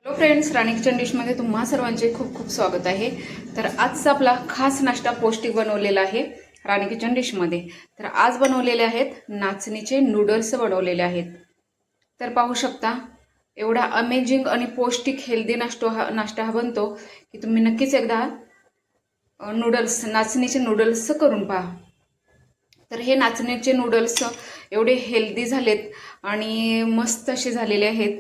Hello friends, राणी kitchen डिशमध्ये तुम्हा सर्वांचे खूप खूप स्वागत आहे। तर आजचा आपला खास नाश्ता पौष्टिक बनवलेला आहे राणी किचन डिशमध्ये। तर आज बनवलेले आहेत नाचणीचे नूडल्स बनवलेले आहेत। तर पाहू शकता एवढा अमेजिंग आणि पौष्टिक हेल्दी नाश्ता हा बनतो की तुम्ही नक्कीच एकदा नाचणीचे नूडल्स करून पहा। तर हे नाचणीचे नूडल्स एवढे हेल्दी झालेत आणि मस्त असे झालेले आहेत,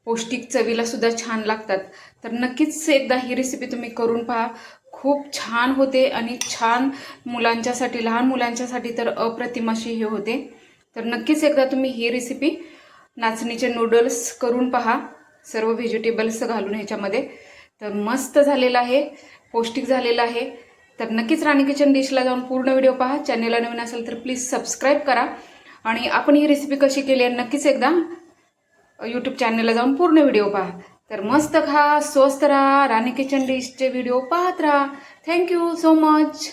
पौष्टिक चवीला सुद्धा छान लागतात। तर नक्कीच एकदा ही रेसिपी तुम्ही करून पहा, खूप छान होते आणि छान मुलांच्यासाठी, लहान मुलांच्यासाठी तर अप्रतिम अशी हे होते। तर नक्कीच एकदा तुम्ही ही रेसिपी नाचणीचे नूडल्स करून पहा, सर्व व्हेजिटेबल्स घालून ह्याच्यामध्ये। तर मस्त झालेला आहे, पौष्टिक झालेला आहे। तर नक्कीच राणी किचन डिशला जाऊन पूर्ण व्हिडिओ पहा। चॅनलला नवीन असेल तर प्लीज सबस्क्राईब करा आणि आपण ही रेसिपी कशी केली आहे नक्कीच एकदा यूट्यूब चॅनलला जाऊन पूर्ण व्हिडिओ पहा। तर मस्त खा, स्वस्त राहा, राणी किचन डिशचे व्हिडिओ पाहत राहा। Thank you so much.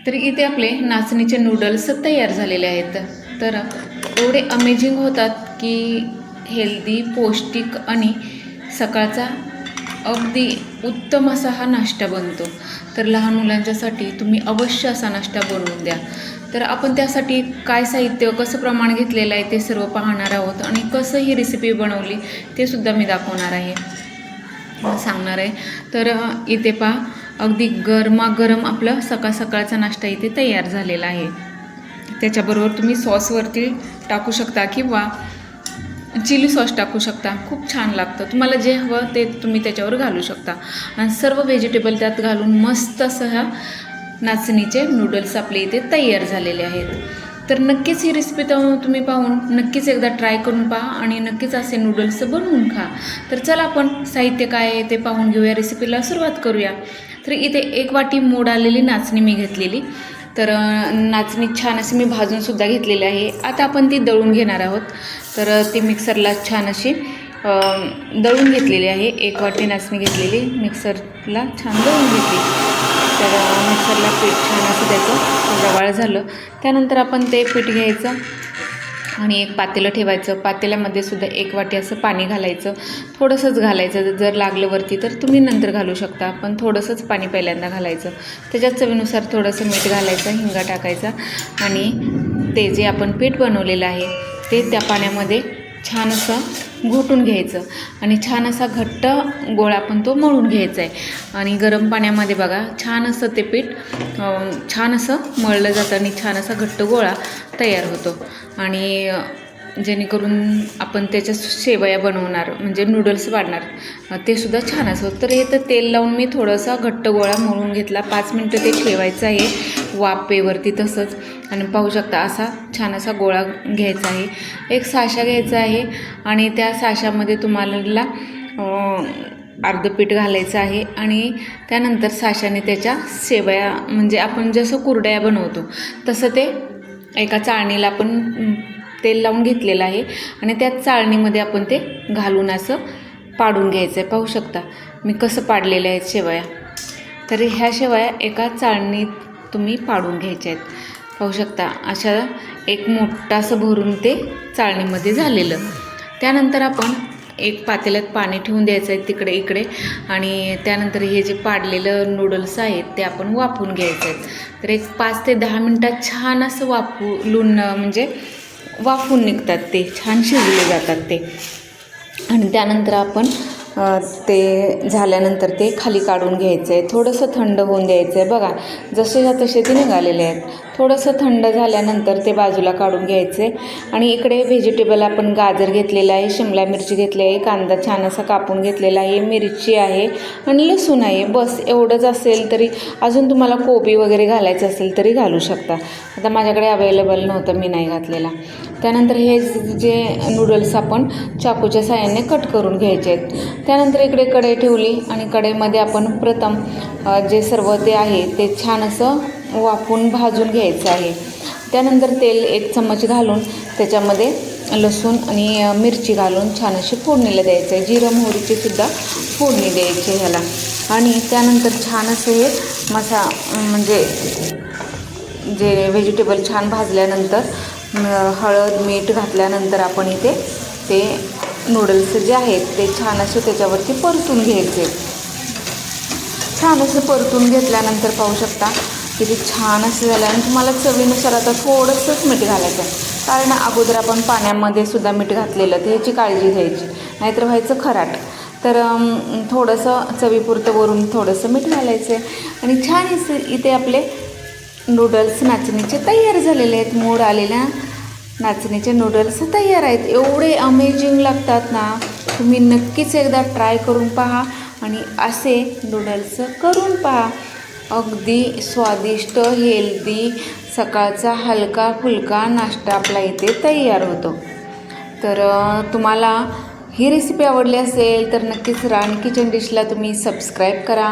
तर इथे आपले नाचणीचे नूडल्स तयार झालेले आहेत। तर एवढे अमेजिंग होतात की हेल्दी, पौष्टिक आणि सकाळचा अगदी उत्तम असा हा नाश्ता बनतो। तर लहान मुलांच्यासाठी तुम्ही अवश्य असा नाश्ता बनवून द्या। तर आपण त्यासाठी काय साहित्य, कसं प्रमाण घेतलेलं आहे ते सर्व पाहणार आहोत आणि कसं ही रेसिपी बनवली ते सुद्धा मी दाखवणार आहे, सांगणार आहे। तर इथे पहा, अगदी गरमागरम आपलं सकाळ सकाळचा नाश्ता इथे तयार झालेला आहे। त्याच्याबरोबर तुम्ही सॉसवरती टाकू शकता किंवा चिली सॉस टाकू शकता, खूप छान लागतं। तुम्हाला जे हवं ते तुम्ही त्याच्यावर घालू शकता आणि सर्व व्हेजिटेबल त्यात घालून मस्त असं ह्या नाचणीचे नूडल्स आपले इथे तयार झालेले आहेत। तर नक्कीच ही रेसिपी तुम्ही पाहून नक्कीच एकदा ट्राय करून पहा आणि नक्कीच असे नूडल्स बनवून खा। तर चला आपण साहित्य काय आहे ते पाहून घेऊया, रेसिपीला सुरुवात करूया। तर इथे 1 वाटी मोड आलेली नाचणी मी घेतलेली। तर नाचणी छान अशी मी भाजूनसुद्धा घेतलेली आहे। आता आपण ती दळून घेणार आहोत। तर ती मिक्सरला छान अशी दळून घेतलेली आहे। 1 वाटी नाचणी घेतलेली, मिक्सरला छान दळून घेतली। तर मिक्सरला पीठ छान असं त्याचं रवाळ झालं। त्यानंतर आपण ते पीठ घ्यायचं आणि एक पातेलं ठेवायचं। पातेल्यामध्ये सुद्धा 1 वाटी असं पाणी घालायचं, थोडंसंच घालायचं। जर लागलं वरती तर तुम्ही नंतर घालू शकता, पण थोडंसंच पाणी पहिल्यांदा घालायचं। त्याच्यात चवीनुसार थोडंसं मीठ घालायचं, हिंगा टाकायचा आणि ते जे आपण पीठ बनवलेलं आहे ते त्या पाण्यामध्ये छान असं घोटून घ्यायचं आणि छान असा घट्ट गोळा पण तो मळून घ्यायचा आहे। आणि गरम पाण्यामध्ये बघा छान असं ते पीठ छान असं मळलं जातं आणि छान असा घट्ट गोळा तयार होतो। आणि जेणेकरून आपण त्याच्या शेवया बनवणार, म्हणजे नूडल्स पाडणार, ते सुद्धा छान असं। तर हे तर तेल लावून मी थोडासा घट्ट गोळा मळून घेतला। 5 मिनटं ते ठेवायचं आहे वाफेवरती तसंच। आणि पाहू शकता असा छान असा गोळा घ्यायचा आहे। एक साचा घ्यायचा आहे आणि त्या साच्यामध्ये तुम्हाला अर्ध पीठ घालायचं आहे आणि त्यानंतर साच्याने त्याच्या शेवया, म्हणजे आपण जसं कुरडया बनवतो तसं ते एका चाळणीला आपण तेल लावून घेतलेलं आहे आणि त्या चाळणीमध्ये आपण ते घालून असं पाडून घ्यायचं आहे। पाहू शकता मी कसं पाडलेल्या आहेत शेवया। तर ह्या शेवया एका चाळणीत तुम्ही पाडून घ्यायच्या आहेत। पाहू शकता अशा एक मोठं असं भरून ते चाळणीमध्ये झालेलं। त्यानंतर आपण एक पातेल्यात पाणी ठेवून द्यायचं आहे तिकडे इकडे आणि त्यानंतर हे जे पाडलेलं नूडल्स आहेत ते आपण वाफवून घ्यायचं आहेत। तर एक 5 ते 10 मिनटात छान असं म्हणजे वाफवून निघतात, ते छान शिजले जातात ते। आणि त्यानंतर आपण ते झाल्यानंतर ते खाली काढून घ्यायचं आहे, थोडंसं थंड होऊन द्यायचं आहे। बघा जसेच्या तसे ते निघालेले आहेत। थोडंसं थंड झाल्यानंतर ते बाजूला काढून घ्यायचे आणि इकडे व्हेजिटेबल आपण गाजर घेतलेलं आहे, शिमला मिरची घेतली आहे, कांदा छान असा कापून घेतलेला आहे, मिरची आहे आणि लसूण आहे। बस एवढंच असेल, तरी अजून तुम्हाला कोबी वगैरे घालायचं असेल तरी घालू शकता। आता माझ्याकडे अवेलेबल नव्हतं, मी नाही घातलेला। त्यानंतर हे जे नूडल्स आपण चाकूच्या साहाय्याने कट करून घ्यायचे आहेत। त्यानंतर इकडे कढई ठेवली आणि कढईमध्ये आपण प्रथम जे सर्व ते आहे ते छान असं वाफवून भाजून घ्यायचं आहे। त्यानंतर तेल 1 चम्मच घालून त्याच्यामध्ये लसूण आणि मिरची घालून छान अशी फोडणीला द्यायचं आहे। जिरं मोहरीची सुद्धा फोडणी द्यायची ह्याला आणि त्यानंतर छान असं हे म्हणजे जे व्हेजिटेबल छान भाजल्यानंतर हळद मीठ घातल्यानंतर आपण इथे ते नूडल्स जे आहेत ते छान असे त्याच्यावरती परतून घ्यायचे. छान असं परतून घेतल्यानंतर पाहू शकता किती छान असं झालं. आणि तुम्हाला चवीनुसार आता थोडंसंच मीठ घालायचं आहे, कारण अगोदर आपण पाण्यामध्ये सुद्धा मीठ घातलेलं, तर ह्याची काळजी घ्यायची, नाहीतर व्हायचं खराट. तर थोडंसं चवीपुरतं वरून थोडंसं मीठ घालायचं आहे. आणि छान इथे आपले नूडल्स नाचणीचे तयार झालेले आहेत. मोड आलेल्या नाचणीचे नूडल्स तयार आहेत. एवढे अमेझिंग लागतात ना, तुम्ही नक्कीच एकदा ट्राय करून पहा आणि असे नूडल्स करून पहा. अगदी स्वादिष्ट हेल्दी सकाळचा हलका फुलका नाश्ता आपला इथे तयार होतो. तर तुम्हाला ही रेसिपी आवडली असेल तर नक्कीच राणी किचन डिशला तुम्ही सबस्क्राईब करा,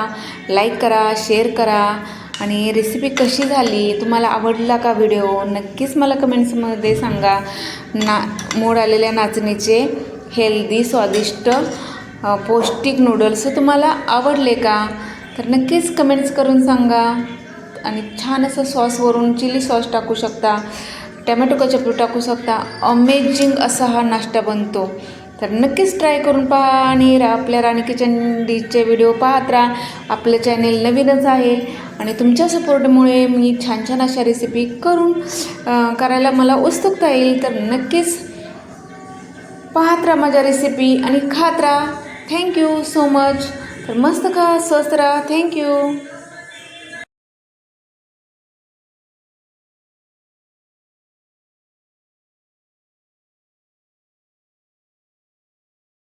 लाईक करा, शेअर करा. आणि रेसिपी कशी झाली, तुम्हाला आवडला का व्हिडिओ, नक्कीच मला कमेंट्समध्ये सांगा. मोड आलेल्या नाचणीचे हेल्दी स्वादिष्ट पौष्टिक नूडल्स तुम्हाला आवडले का, तर नक्कीच कमेंट्स करून सांगा. आणि छान असं सॉसवरून चिली सॉस टाकू शकता, टमॅटो केचप टाकू शकता. अमेझिंग असा हा नाश्ता बनतो. तर नक्कीच ट्राय करून पहा आणि आपल्या राणी किचन डिशचे व्हिडिओ पाहत राहा. आपलं चॅनेल नवीनच आहे आणि तुमच्या सपोर्टमुळे मी छान छान अशा रेसिपी करायला मला उत्सुकता येईल. तर नक्कीच पाहत राहा माझ्या रेसिपी आणि खात राहा. Thank you so much. तर मस्त खा, स्वस्त राहा. थँक्यू.